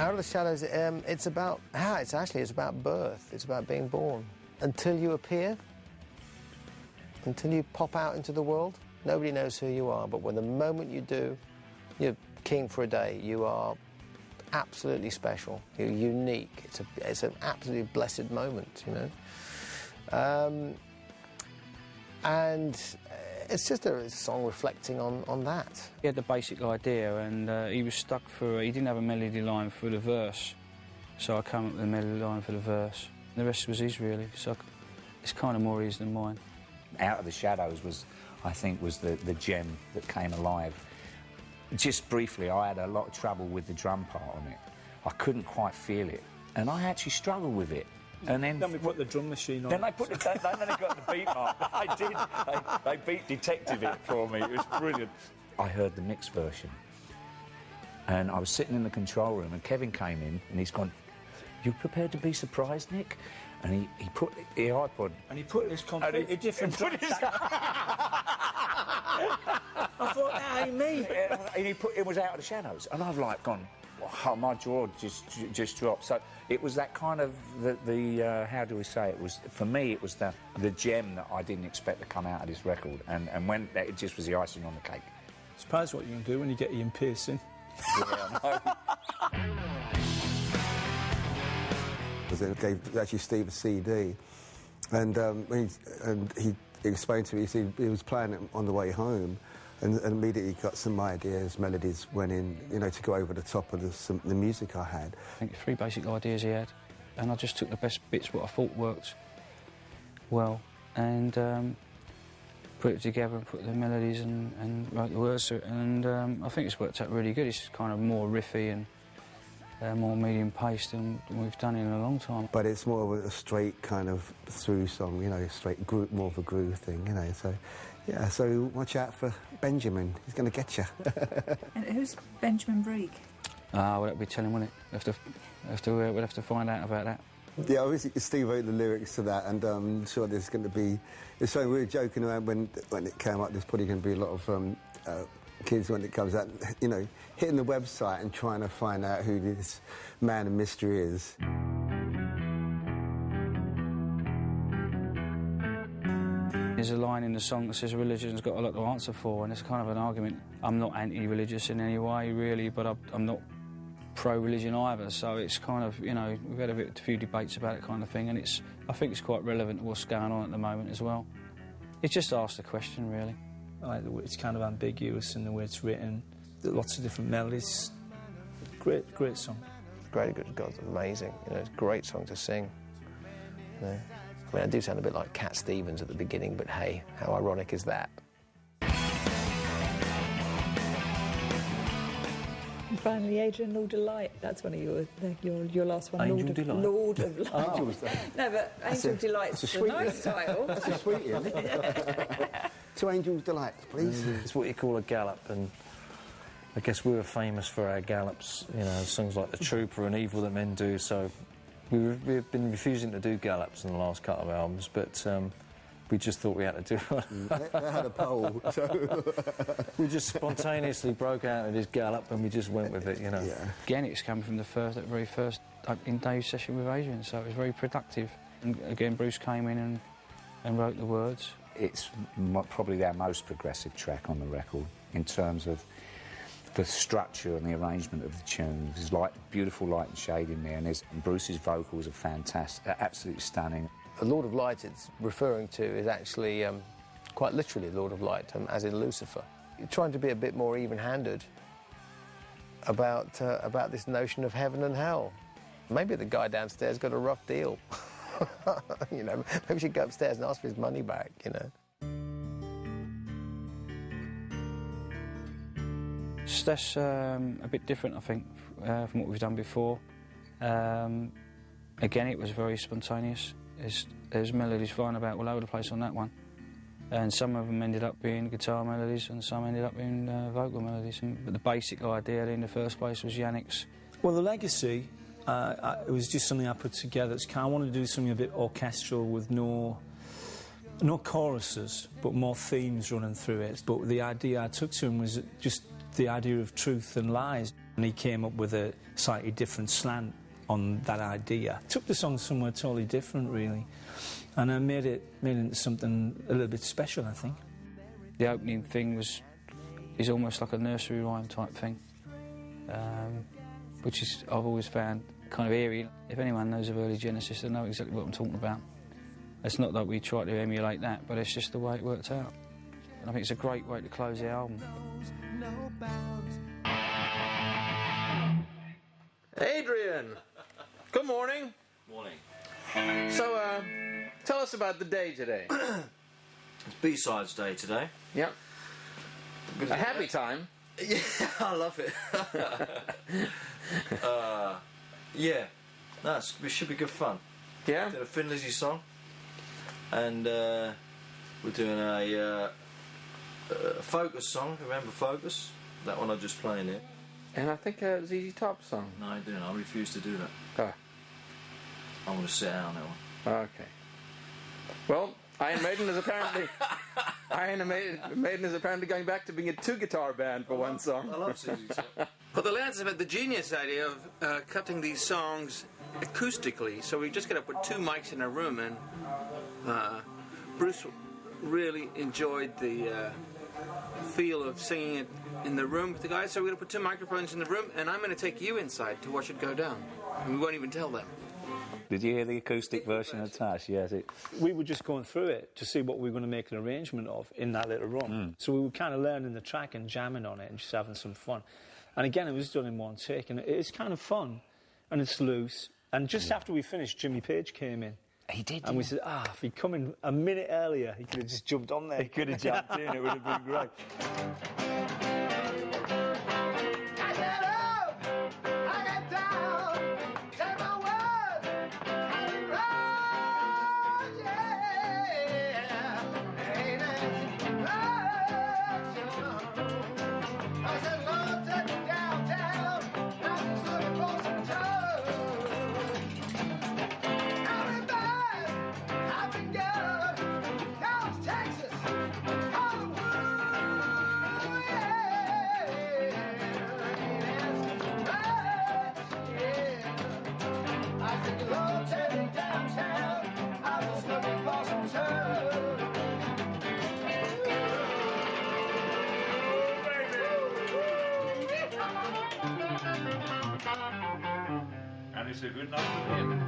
Out of the Shadows, it's about it's about birth. It's about being born. Until you appear, until you pop out into the world, nobody knows who you are. But when the moment you do, you're king for a day. You are absolutely special. You're unique. It's an absolutely blessed moment, you know. And it's just a song reflecting on that. He had the basic idea, and he was stuck for. He didn't have a melody line for the verse, so I came up with a melody line for the verse. The rest was his, really. So it's kind of more his than mine. Out of the Shadows was, I think, was the gem that came alive. Just briefly, I had a lot of trouble with the drum part on it. I couldn't quite feel it, and I actually struggled with it. And then we put the drum machine on. Then they got the beat mark. I did. They beat detected it for me. It was brilliant. I heard the mixed version, and I was sitting in the control room, and Kevin came in, and he's gone, "You prepared to be surprised, Nick?" And he put the iPod, and he put this completely different. I thought, that ain't me. And he put it was Out of the Shadows, and I've like gone. Oh, my jaw just dropped. So it was that kind of the how do we say it was for me it was the gem that I didn't expect to come out of this record, and when it just was the icing on the cake. Surprised what you can do when you get Ian piercing. Yeah, I know. It gave actually Steve a CD, and he explained to me, he was playing it on the way home. And immediately got some ideas, melodies went in, you know, to go over the top of the music I had. I think 3 basic ideas he had, and I just took the best bits, what I thought worked well, and put it together and put the melodies and wrote the words to it, and I think it's worked out really good. It's kind of more riffy and more medium-paced than we've done in a long time. But it's more of a straight kind of through song, you know, straight groove, more of a groove thing, you know, so... Yeah, so watch out for Benjamin. He's going to get you. And who's Benjamin Breek? Well, that'd be telling, wouldn't it? We'll have to find out about that. Yeah, obviously Steve wrote the lyrics to that, and I'm sure there's going to be... It's so we were joking around when it came up, there's probably going to be a lot of kids when it comes out, you know, hitting the website and trying to find out who this man of mystery is. There's a line in the song that says religion's got a lot to answer for, and it's kind of an argument. I'm not anti-religious in any way, really, but I'm not pro-religion either, so it's kind of, you know, we've had a few debates about it kind of thing, and I think it's quite relevant to what's going on at the moment as well. It's just asked the question, really. Like, it's kind of ambiguous in the way it's written, lots of different melodies. Great song. Great, good God, amazing. You know, it's a great song to sing. You know. I mean, I do sound a bit like Cat Stevens at the beginning, but hey, how ironic is that? And finally, Adrian, Lord of Light. That's one of your last one. Angel Delight. Lord of Light. Oh. No, but Angel Delight's a nice title. That's a sweetie, isn't it? 2 Angels Delights, please. It's what you call a gallop, and I guess we were famous for our gallops, you know, songs like The Trooper and Evil That Men Do, so we've been refusing to do gallops in the last couple of albums, but we just thought we had to do one. They had a poll, so... We just spontaneously broke out of this gallop and we just went with it, you know. Yeah. Again, it's coming from the very first in Dave's session with Adrian, so it was very productive. And again, Bruce came in and wrote the words. It's probably our most progressive track on the record in terms of the structure and the arrangement of the tune. There's beautiful light and shade in there, and Bruce's vocals are fantastic, absolutely stunning. The Lord of Light it's referring to is actually quite literally Lord of Light, as in Lucifer. You're trying to be a bit more even-handed about this notion of heaven and hell. Maybe the guy downstairs got a rough deal. You know, maybe we should go upstairs and ask for his money back, you know. That's a bit different, I think, from what we've done before. Again, it was very spontaneous. There's melodies flying about all over the place on that one. And some of them ended up being guitar melodies and some ended up being vocal melodies. But the basic idea in the first place was Yannick's. Well, the legacy, it was just something I put together. I wanted to do something a bit orchestral with no choruses, but more themes running through it. But the idea I took to him was just the idea of truth and lies. And he came up with a slightly different slant on that idea. Took the song somewhere totally different, really, and I made it into something a little bit special, I think. The opening thing is almost like a nursery rhyme type thing, which is I've always found kind of eerie. If anyone knows of early Genesis, they know exactly what I'm talking about. It's not that we try to emulate that, but it's just the way it worked out. And I think it's a great way to close the album. Adrian, good morning. Morning. So, tell us about the day today. It's B-Sides Day today. Yep. A happy time. Yeah, I love it. Yeah, it should be good fun. Yeah? Did a Thin Lizzy song, and we're doing a Focus song. Remember Focus? That one I'm just playing here. And I think a ZZ Top song. No, I didn't. I refuse to do that. Ah, I want to sit out on that one. okay. Well, Iron Maiden is apparently Maiden is apparently going back to being a two-guitar band for one song. I love ZZ Top. Well, the lads have had the genius idea of cutting these songs acoustically, so we just got to put two mics in a room, and Bruce really enjoyed the feel of singing it in the room with the guys, so we're going to put two microphones in the room, and I'm going to take you inside to watch it go down, and we won't even tell them. Did you hear the acoustic version of Tash? Yes. We were just going through it to see what we were going to make an arrangement of in that little room. So we were kind of learning the track and jamming on it and just having some fun. And again, it was done in one take, and it's kind of fun, and it's loose. And just after we finished, Jimmy Page came in. He did. And we said, if he'd come in a minute earlier, he could have just jumped on there. He could have jumped in. It would have been great. And it's a good night.